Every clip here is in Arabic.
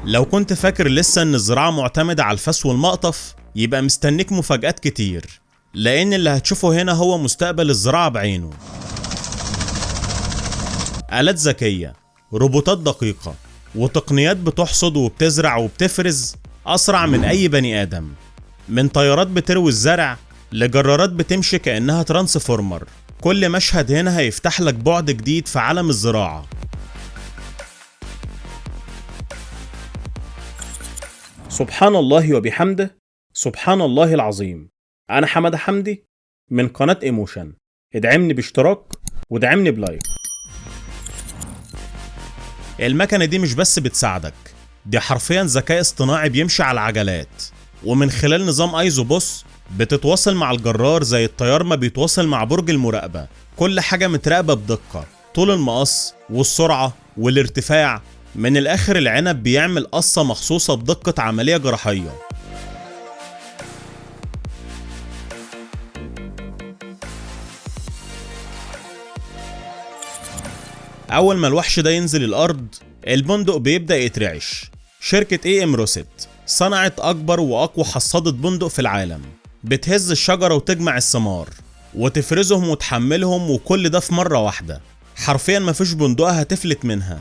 لو كنت فاكر لسه ان الزراعة معتمدة على الفاس والمقطف، يبقى مستنيك مفاجآت كتير، لان اللي هتشوفه هنا هو مستقبل الزراعة بعينه. آلات ذكية، روبوتات دقيقة، وتقنيات بتحصد وبتزرع وبتفرز أسرع من أي بني آدم. من طيارات بتروي الزرع لجرارات بتمشي كأنها ترانسفورمر. كل مشهد هنا هيفتح لك بعد جديد في عالم الزراعة. سبحان الله وبحمده، سبحان الله العظيم. أنا حمادة حمدي من قناة ايموشن. ادعمني باشتراك وادعمني بلايك. المكنة دي مش بس بتساعدك، دي حرفيا ذكاء اصطناعي بيمشي على العجلات، ومن خلال نظام ايزو بوس بتتواصل مع الجرار زي الطيار ما بيتواصل مع برج المراقبة. كل حاجة متراقبة بدقة، طول المقص والسرعة والارتفاع. من الاخر العنب بيعمل قصة مخصوصة بدقة عملية جراحية. اول ما الوحش ده ينزل الارض، البندق بيبدأ يترعش. شركة اي ام روسيت صنعت اكبر واقوى حصادة بندق في العالم، بتهز الشجرة وتجمع الثمار وتفرزهم وتحملهم، وكل ده في مرة واحدة. حرفيا مفيش بندقة هتفلت منها.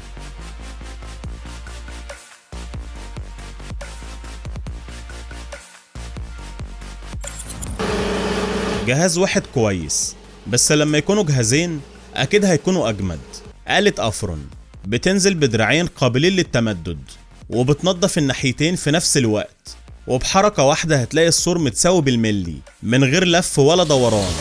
جهاز واحد كويس، بس لما يكونوا جهازين اكيد هيكونوا اجمد. آلة افرون بتنزل بدراعين قابلين للتمدد، وبتنظف الناحيتين في نفس الوقت، وبحركة واحدة هتلاقي السور متساوي بالملي من غير لف ولا دوران.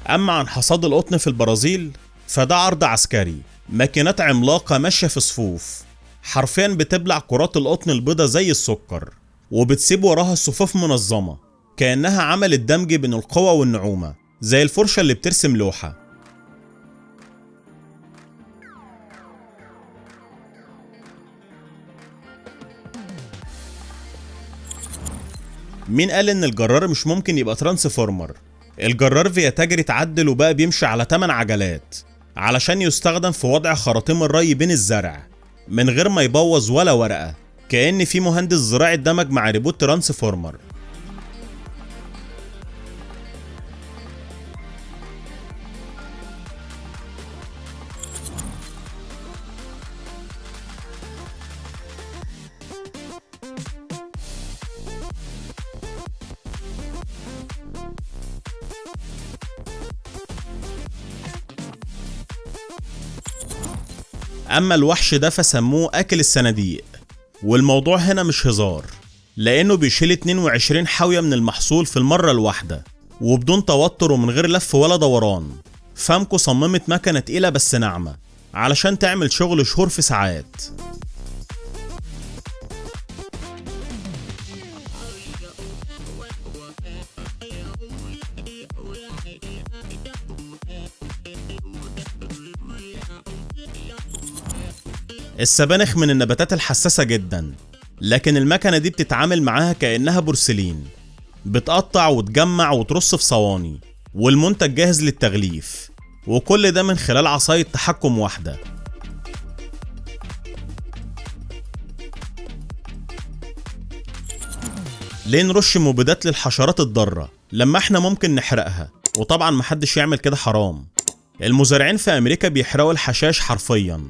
اما عن حصاد القطن في البرازيل، فده عرض عسكري، ماكينات عملاقة ماشية في صفوف، حرفيا بتبلع كرات القطن البيضة زي السكر، وبتسيب وراها صفوف منظمة كأنها عملت دمج بين القوة والنعومة، زي الفرشة اللي بترسم لوحة. مين قال ان الجرار مش ممكن يبقى ترانسفورمر؟ الجرار فيا تاجر اتعدل وبقى بيمشي على 8 عجلات علشان يستخدم في وضع خراطيم الري بين الزرع من غير ما يبوظ ولا ورقة، كأن في مهندس زراعي دمج مع ريبوت ترانسفورمر. اما الوحش ده فسموه اكل الصناديق، والموضوع هنا مش هزار، لانه بيشيل 22 حاوية من المحصول في المرة الواحدة وبدون توتر ومن غير لف ولا دوران. فامكو صممت مكنة تقيلة بس ناعمة علشان تعمل شغل شهور في ساعات. السبانخ من النباتات الحساسة جدا، لكن المكنة دي بتتعامل معاها كأنها بورسلين، بتقطع وتجمع وترص في صواني، والمنتج جاهز للتغليف، وكل ده من خلال عصاية تحكم واحدة. ليه نرش مبيدات للحشرات الضارة لما احنا ممكن نحرقها؟ وطبعا محدش يعمل كده، حرام. المزارعين في امريكا بيحرقوا الحشائش حرفيا.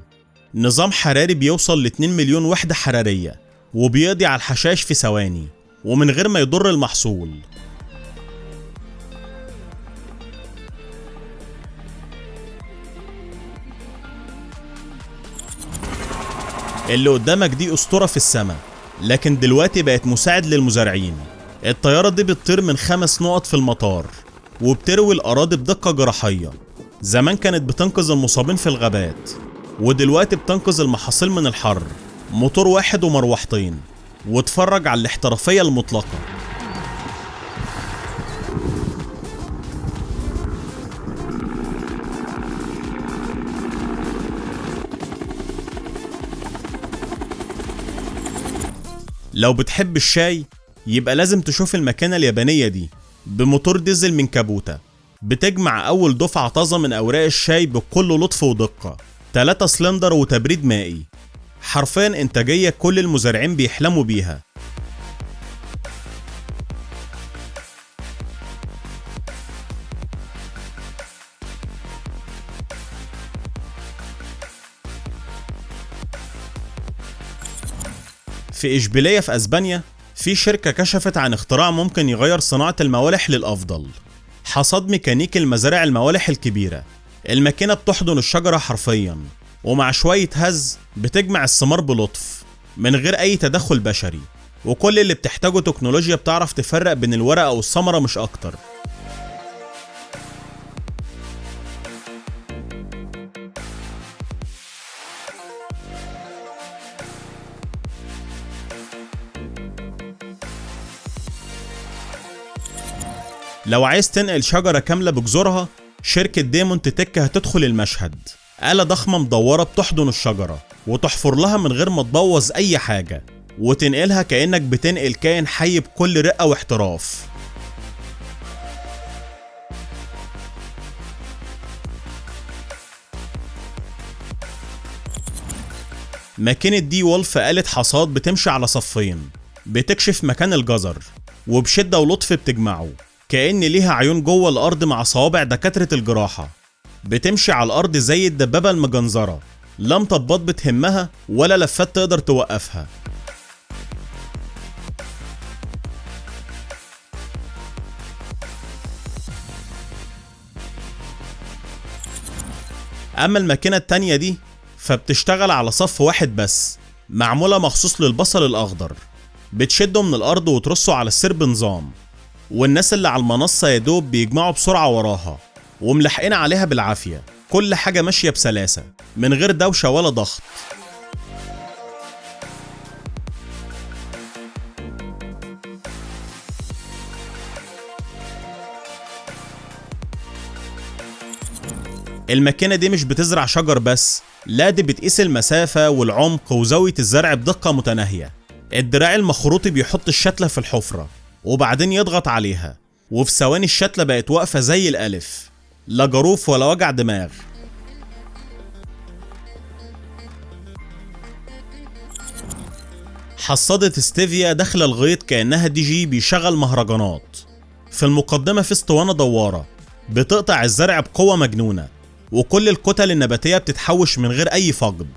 نظام حراري بيوصل ل 2 مليون وحدة حرارية، وبيقضي على الحشائش في ثواني ومن غير ما يضر المحصول. اللي قدامك دي أسطورة في السماء، لكن دلوقتي بقت مساعد للمزارعين. الطيارة دي بتطير من 5 نقط في المطار، وبتروي الأراضي بدقة جراحية. زمان كانت بتنقذ المصابين في الغابات، ودلوقتي بتنقذ المحاصيل من الحر. موتور واحد ومروحتين، واتفرج على الاحترافية المطلقة. لو بتحب الشاي يبقى لازم تشوف الماكينة اليابانية دي بموتور ديزل من كابوتا. بتجمع أول دفعة طازة من أوراق الشاي بكل لطف ودقة، 3 سلندر وتبريد مائي، حرفيا إنتاجية كل المزارعين بيحلموا بيها. في إشبيلية في أسبانيا في شركة كشفت عن اختراع ممكن يغير صناعة الموالح للأفضل، حصاد ميكانيكي المزارع الموالح الكبيرة. الماكينة بتحضن الشجرة حرفيا، ومع شوية هز بتجمع الثمار بلطف من غير أي تدخل بشري، وكل اللي بتحتاجه تكنولوجيا بتعرف تفرق بين الورقة والثمرة مش أكتر. لو عايز تنقل شجرة كاملة بجذورها، شركة ديمونت تك هتدخل المشهد. آلة ضخمة مدورة بتحضن الشجرة وتحفر لها من غير ما تبوظ أي حاجة، وتنقلها كأنك بتنقل كائن حي بكل رقة واحتراف. ماكينة دي وولف آلة حصاد بتمشي على صفين، بتكشف مكان الجزر وبشدة ولطف بتجمعه كأن ليها عيون جوه الأرض مع صوابع دكاترة الجراحة. بتمشي على الأرض زي الدبابة المجنزرة، لا مطبات بتهمها ولا لفات تقدر توقفها. أما الماكينة التانية دي فبتشتغل على صف واحد بس، معمولة مخصوص للبصل الأخضر، بتشده من الأرض وترصه على السير بنظام، والناس اللي على المنصة يدوب بيجمعوا بسرعة وراها وملحقين عليها بالعافية. كل حاجة ماشية بسلاسة من غير دوشة ولا ضغط. الماكينة دي مش بتزرع شجر بس، لا دي بتقيس المسافة والعمق وزاوية الزرع بدقة متناهية. الدراع المخروطي بيحط الشتلة في الحفرة وبعدين يضغط عليها، وفي ثواني الشتلة بقت واقفة زي الألف، لا جروف ولا وجع دماغ. حصادة ستيفيا داخلة الغيط كأنها دي جي بيشغل مهرجانات. في المقدمة في اسطوانة دوارة بتقطع الزرع بقوة مجنونة، وكل الكتل النباتية بتتحوش من غير أي فقد.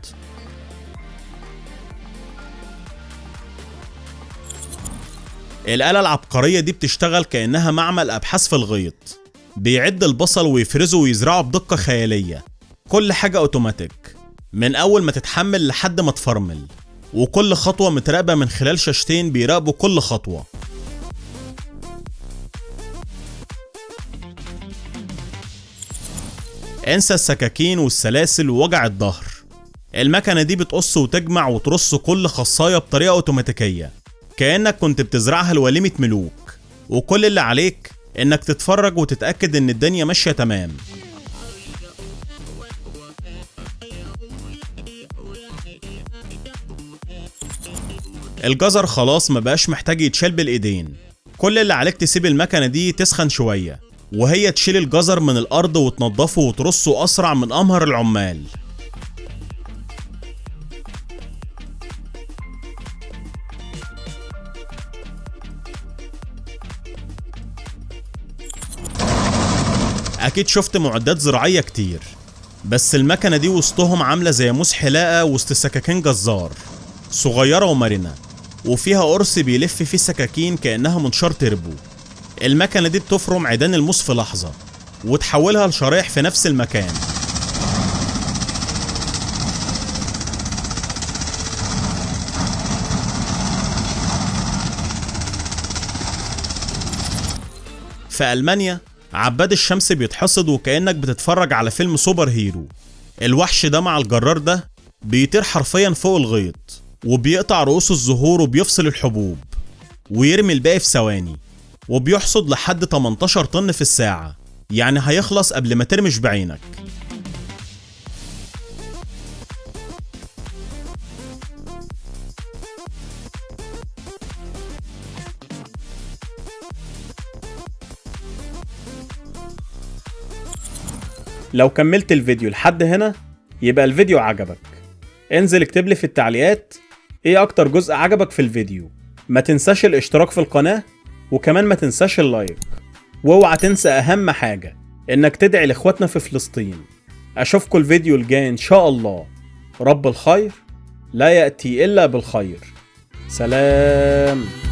الآلة العبقرية دي بتشتغل كأنها معمل أبحاث في الغيط، بيعد البصل ويفرزه ويزرعه بدقة خيالية. كل حاجة أوتوماتيك من أول ما تتحمل لحد ما تفرمل، وكل خطوة متراقبة من خلال شاشتين بيراقبوا كل خطوة. انسى السكاكين والسلاسل ووجع الظهر، المكنة دي بتقص وتجمع وترص كل خصاية بطريقة أوتوماتيكية كأنك كنت بتزرعها لوليمة ملوك، وكل اللي عليك إنك تتفرج وتتأكد إن الدنيا ماشية تمام. الجزر خلاص مبقاش محتاج يتشال بالإيدين، كل اللي عليك تسيب المكنة دي تسخن شوية وهي تشيل الجزر من الأرض وتنضفه وترصه أسرع من أمهر العمال. أكيد شفت معدات زراعية كتير، بس المكنة دي وسطهم عاملة زي موس حلاقة وسط سكاكين جزار، صغيرة ومرنة وفيها قرص بيلف فيه سكاكين كأنها منشار تربو. المكنة دي بتفرم عيدان الموس في لحظة وتحولها لشرايح في نفس المكان. في ألمانيا عباد الشمس بيتحصد وكأنك بتتفرج على فيلم سوبر هيرو. الوحش ده مع الجرار ده بيطير حرفيا فوق الغيط وبيقطع رؤوس الزهور وبيفصل الحبوب ويرمي الباقي في ثواني، وبيحصد لحد 18 طن في الساعة، يعني هيخلص قبل ما ترمش بعينك. لو كملت الفيديو لحد هنا يبقى الفيديو عجبك. انزل اكتب لي في التعليقات ايه اكتر جزء عجبك في الفيديو. ما تنساش الاشتراك في القناة، وكمان ما تنساش اللايك، واوعى تنسى اهم حاجة انك تدعي لاخواتنا في فلسطين. اشوفكم الفيديو الجاي ان شاء الله. رب الخير لا يأتي الا بالخير. سلام.